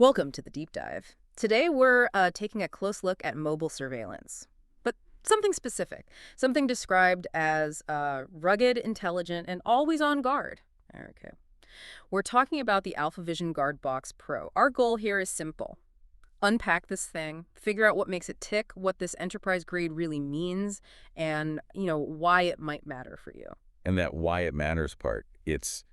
Welcome to the deep dive. Today we're taking a close look at mobile surveillance, but something specific, something described as rugged, intelligent, and always on guard. Okay. We're talking about the AlphaVision Guard Box Pro. Our goal here is simple. Unpack this thing, figure out what makes it tick, what this enterprise grade really means, and, why it might matter for you. And that why it matters part, it's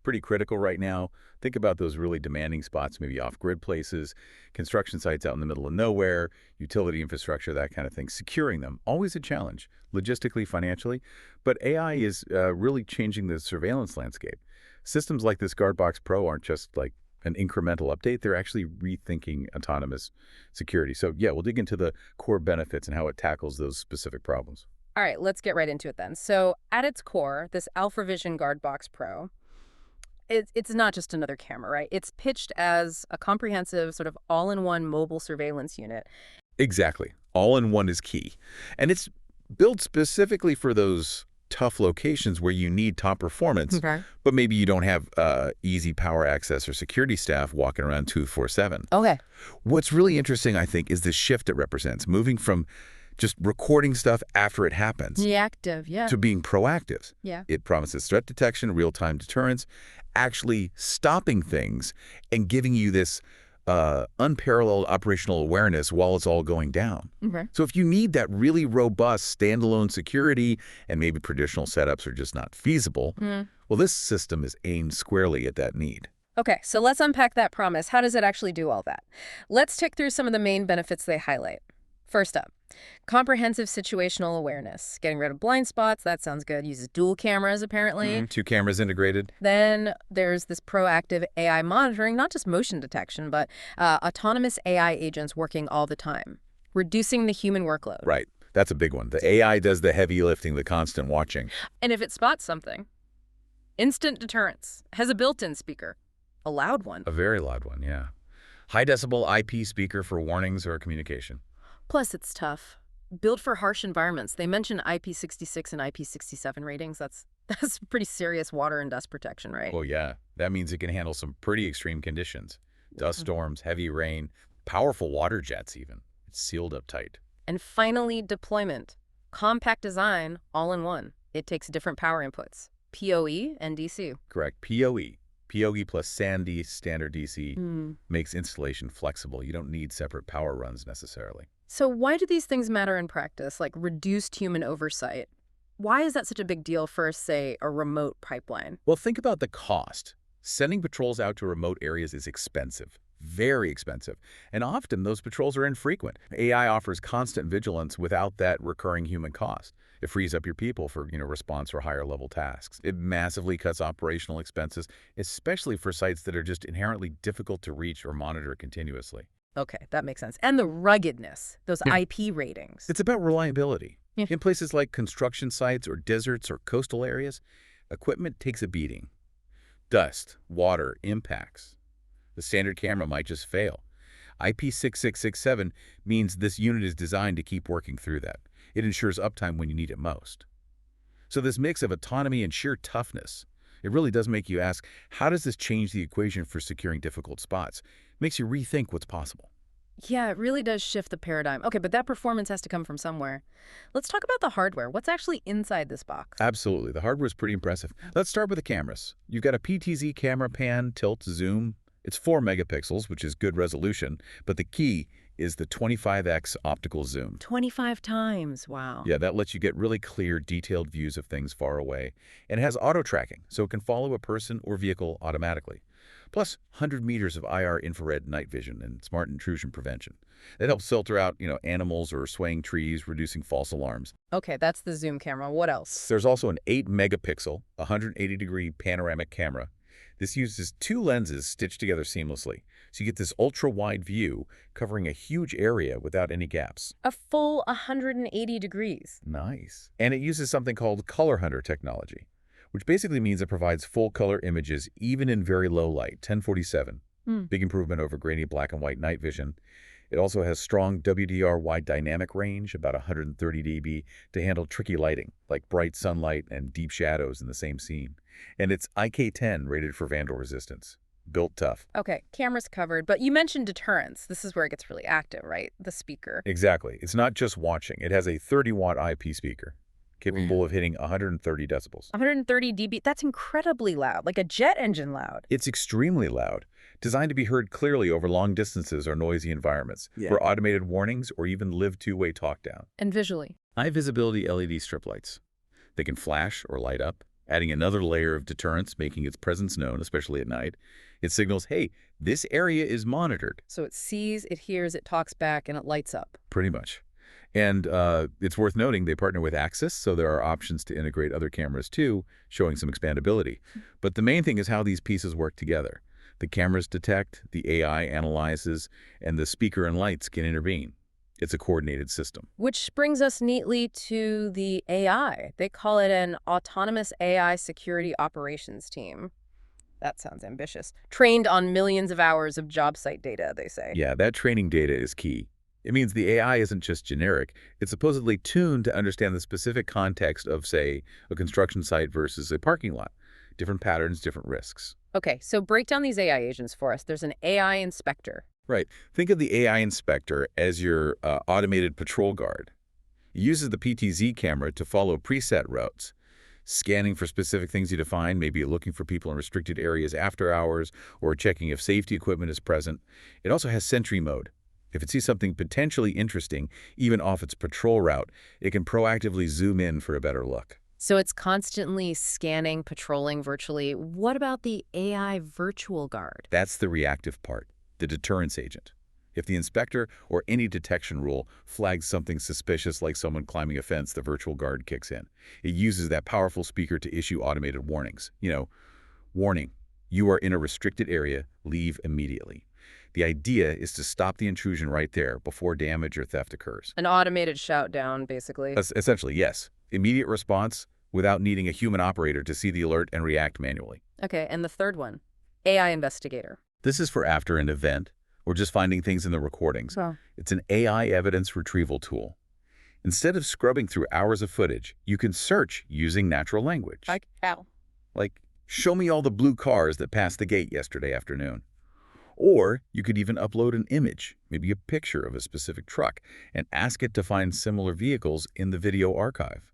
pretty critical right now. Think about those really demanding spots, maybe off-grid places, construction sites out in the middle of nowhere, utility infrastructure, that kind of thing. Securing them, always a challenge, logistically, financially. But AI is really changing the surveillance landscape. Systems like this GuardBox Pro aren't just like an incremental update. They're actually rethinking autonomous security. So yeah, we'll dig into the core benefits and how it tackles those specific problems. All right, let's get right into it then. So at its core, this AlphaVision Guard Box Pro, it's not just another camera, right? It's pitched as a comprehensive sort of all-in-one mobile surveillance unit. Exactly. All-in-one is key. And it's built specifically for those tough locations where you need top performance, Okay. but maybe you don't have easy power access or security staff walking around 24/7. Okay. What's really interesting, I think, is the shift it represents, moving from just recording stuff after it happens Reactive, yeah. to being proactive. Yeah. It promises threat detection, real-time deterrence, actually stopping things and giving you this unparalleled operational awareness while it's all going down. Okay. So if you need that really robust standalone security and maybe traditional setups are just not feasible, well, this system is aimed squarely at that need. Okay, so let's unpack that promise. How does it actually do all that? Let's tick through some of the main benefits they highlight. First up, comprehensive situational awareness. Getting rid of blind spots, that sounds good. Uses dual cameras, apparently. Two cameras integrated. Then there's this proactive AI monitoring, not just motion detection, but autonomous AI agents working all the time, reducing the human workload. Right. That's a big one. The AI does the heavy lifting, the constant watching. And if it spots something, instant deterrence. Has a built-in speaker. A loud one. A very loud one, yeah. High decibel IP speaker for warnings or communication. Plus, it's tough. Built for harsh environments. They mention IP66 and IP67 ratings. That's pretty serious water and dust protection, right? Well, yeah. That means it can handle some pretty extreme conditions. Dust storms, heavy rain, powerful water jets even. It's sealed up tight. And finally, deployment. Compact design, all in one. It takes different power inputs, PoE and DC. Correct. PoE. PoE plus SAN standard DC makes installation flexible. You don't need separate power runs necessarily. So why do these things matter in practice, like reduced human oversight? Why is that such a big deal for, say, a remote pipeline? Well, think about the cost. Sending patrols out to remote areas is expensive, very expensive, and often those patrols are infrequent. AI offers constant vigilance without that recurring human cost. It frees up your people for, response or higher level tasks. It massively cuts operational expenses, especially for sites that are just inherently difficult to reach or monitor continuously. Okay, that makes sense. And the ruggedness, those IP ratings. It's about reliability. Yeah. In places like construction sites or deserts or coastal areas, equipment takes a beating. Dust, water, impacts. The standard camera might just fail. IP6667 means this unit is designed to keep working through that. It ensures uptime when you need it most. So this mix of autonomy and sheer toughness, it really does make you ask, how does this change the equation for securing difficult spots? Makes you rethink what's possible. Yeah, it really does shift the paradigm. Okay, but that performance has to come from somewhere. Let's talk about the hardware. What's actually inside this box? Absolutely. The hardware is pretty impressive. Let's start with the cameras. You've got a PTZ camera, pan, tilt, zoom. It's 4 megapixels, which is good resolution, but the key is the 25x optical zoom. 25 times, wow. Yeah, that lets you get really clear, detailed views of things far away. And it has auto-tracking, so it can follow a person or vehicle automatically. Plus, 100 meters of IR infrared night vision and smart intrusion prevention. That helps filter out, animals or swaying trees, reducing false alarms. Okay, that's the zoom camera. What else? There's also an 8 megapixel, 180-degree panoramic camera. This uses 2 lenses stitched together seamlessly, so you get this ultra-wide view covering a huge area without any gaps. A full 180 degrees. Nice. And it uses something called Color Hunter technology, which basically means it provides full-color images even in very low light, 1047. Big improvement over grainy black and white night vision. It also has strong WDR wide dynamic range, about 130 dB, to handle tricky lighting, like bright sunlight and deep shadows in the same scene. And it's IK10 rated for vandal resistance. built tough. Okay, cameras covered, but you mentioned deterrence. This is where it gets really active, right? The speaker. Exactly. It's not just watching. It has a 30-watt IP speaker capable of hitting 130 decibels. 130 dB, that's incredibly loud, like a jet engine loud. It's extremely loud, designed to be heard clearly over long distances or noisy environments, for automated warnings or even live two-way talk down. And visually. High visibility LED strip lights. They can flash or light up, adding another layer of deterrence, making its presence known, especially at night. It signals, hey, this area is monitored. So it sees, it hears, it talks back, and it lights up. Pretty much. And it's worth noting they partner with Axis, so there are options to integrate other cameras too, showing some expandability. But the main thing is how these pieces work together. The cameras detect, the AI analyzes, and the speaker and lights can intervene. It's a coordinated system. Which brings us neatly to the AI. They call it an autonomous AI security operations team. That sounds ambitious. Trained on millions of hours of job site data, they say. Yeah, that training data is key. It means the AI isn't just generic. It's supposedly tuned to understand the specific context of, say, a construction site versus a parking lot. Different patterns, different risks. Okay, so break down these AI agents for us. There's an AI inspector. Right. Think of the AI inspector as your automated patrol guard. It uses the PTZ camera to follow preset routes, scanning for specific things you define, maybe looking for people in restricted areas after hours or checking if safety equipment is present. It also has sentry mode. If it sees something potentially interesting, even off its patrol route, it can proactively zoom in for a better look. So it's constantly scanning, patrolling virtually. What about the AI virtual guard? That's the reactive part, the deterrence agent. If the inspector or any detection rule flags something suspicious like someone climbing a fence, the virtual guard kicks in. It uses that powerful speaker to issue automated warnings. Warning, you are in a restricted area, leave immediately. The idea is to stop the intrusion right there before damage or theft occurs. An automated shout down, basically. Essentially, yes. Immediate response without needing a human operator to see the alert and react manually. Okay, and the third one, AI Investigator. This is for after an event or just finding things in the recordings. Oh. It's an AI evidence retrieval tool. Instead of scrubbing through hours of footage, you can search using natural language. Like how? Like, show me all the blue cars that passed the gate yesterday afternoon. Or you could even upload an image, maybe a picture of a specific truck, and ask it to find similar vehicles in the video archive.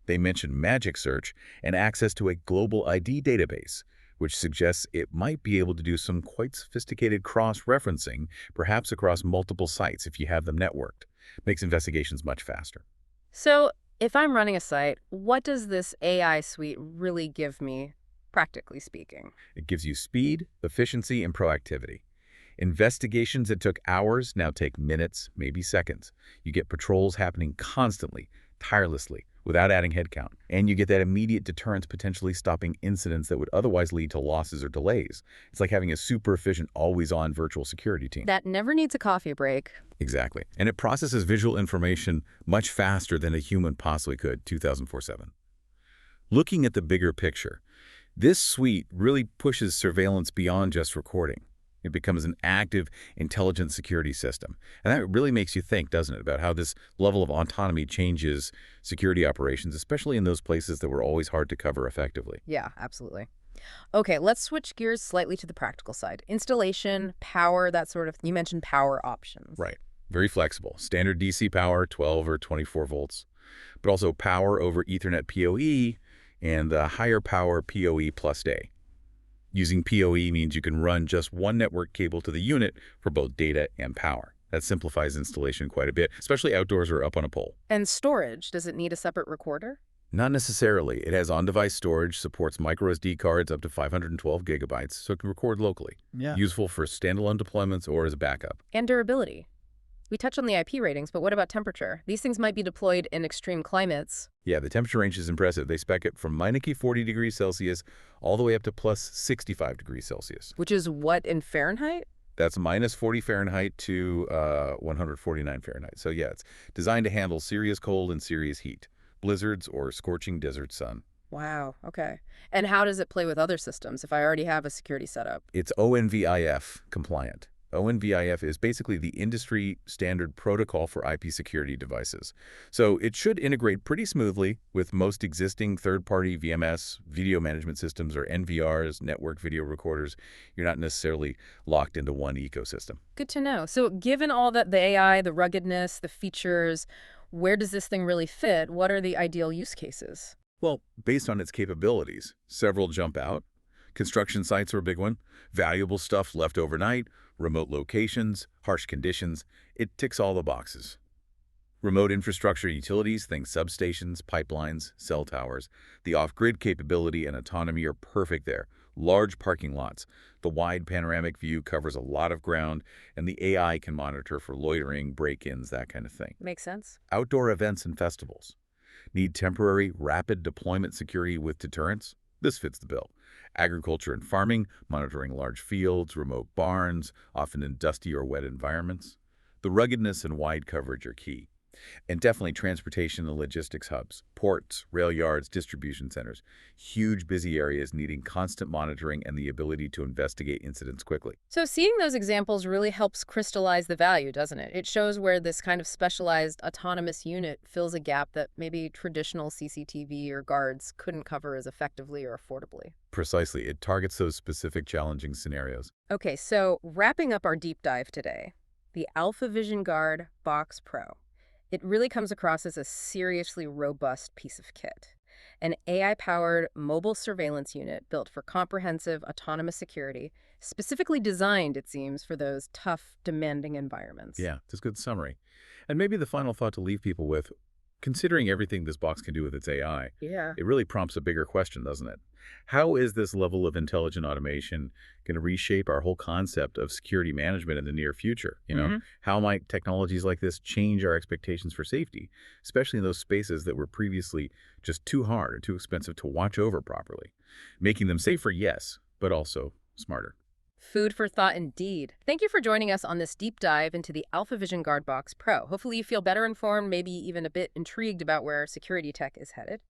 They mention magic search and access to a global ID database, which suggests it might be able to do some quite sophisticated cross-referencing, perhaps across multiple sites if you have them networked. Makes investigations much faster. So if I'm running a site, what does this AI suite really give me, practically speaking? It gives you speed, efficiency, and proactivity. Investigations that took hours now take minutes, maybe seconds. You get patrols happening constantly, tirelessly, without adding headcount. And you get that immediate deterrence, potentially stopping incidents that would otherwise lead to losses or delays. It's like having a super efficient, always-on virtual security team. That never needs a coffee break. Exactly. And it processes visual information much faster than a human possibly could, 2004/7. Looking at the bigger picture, this suite really pushes surveillance beyond just recording. It becomes an active, intelligent security system. And that really makes you think, doesn't it, about how this level of autonomy changes security operations, especially in those places that were always hard to cover effectively. Yeah, absolutely. Okay, let's switch gears slightly to the practical side. Installation, power, that sort of, you mentioned power options. Right. Very flexible. Standard DC power, 12 or 24 volts, but also power over Ethernet PoE and the higher power PoE plus day. Using PoE means you can run just one network cable to the unit for both data and power. That simplifies installation quite a bit, especially outdoors or up on a pole. And storage, does it need a separate recorder? Not necessarily. It has on-device storage, supports microSD cards up to 512 gigabytes, so it can record locally. Yeah. Useful for standalone deployments or as a backup. And durability. We touched on the IP ratings, but what about temperature? These things might be deployed in extreme climates. Yeah, the temperature range is impressive. They spec it from minus 40 degrees Celsius all the way up to plus 65 degrees Celsius. Which is what in Fahrenheit? That's minus 40 Fahrenheit to 149 Fahrenheit. So yeah, it's designed to handle serious cold and serious heat, blizzards or scorching desert sun. Wow, okay. And how does it play with other systems if I already have a security setup? It's ONVIF compliant. ONVIF is basically the industry standard protocol for IP security devices. So it should integrate pretty smoothly with most existing third-party VMS, video management systems, or NVRs, network video recorders. You're not necessarily locked into one ecosystem. Good to know. So given all that, the AI, the ruggedness, the features, where does this thing really fit? What are the ideal use cases? Well, based on its capabilities, several jump out. Construction sites are a big one. Valuable stuff left overnight, remote locations, harsh conditions. It ticks all the boxes. Remote infrastructure utilities, think substations, pipelines, cell towers. The off-grid capability and autonomy are perfect there. Large parking lots. The wide panoramic view covers a lot of ground, and the AI can monitor for loitering, break-ins, that kind of thing. Makes sense. Outdoor events and festivals. Need temporary, rapid deployment security with deterrence? This fits the bill. Agriculture and farming, monitoring large fields, remote barns, often in dusty or wet environments. The ruggedness and wide coverage are key. And definitely transportation and logistics hubs, ports, rail yards, distribution centers. Huge busy areas needing constant monitoring and the ability to investigate incidents quickly. So seeing those examples really helps crystallize the value, doesn't it? It shows where this kind of specialized autonomous unit fills a gap that maybe traditional CCTV or guards couldn't cover as effectively or affordably. Precisely, it targets those specific challenging scenarios. Okay, so wrapping up our deep dive today, the Alpha Vision Guard Box Pro. It really comes across as a seriously robust piece of kit. An AI-powered mobile surveillance unit built for comprehensive autonomous security, specifically designed, it seems, for those tough, demanding environments. Yeah, that's a good summary. And maybe the final thought to leave people with, considering everything this box can do with its AI, Yeah. it really prompts a bigger question, doesn't it? How is this level of intelligent automation going to reshape our whole concept of security management in the near future? How might technologies like this change our expectations for safety, especially in those spaces that were previously just too hard or too expensive to watch over properly? Making them safer, yes, but also smarter. Food for thought indeed. Thank you for joining us on this deep dive into the Alpha Vision Guard Box Pro. Hopefully you feel better informed, maybe even a bit intrigued about where security tech is headed.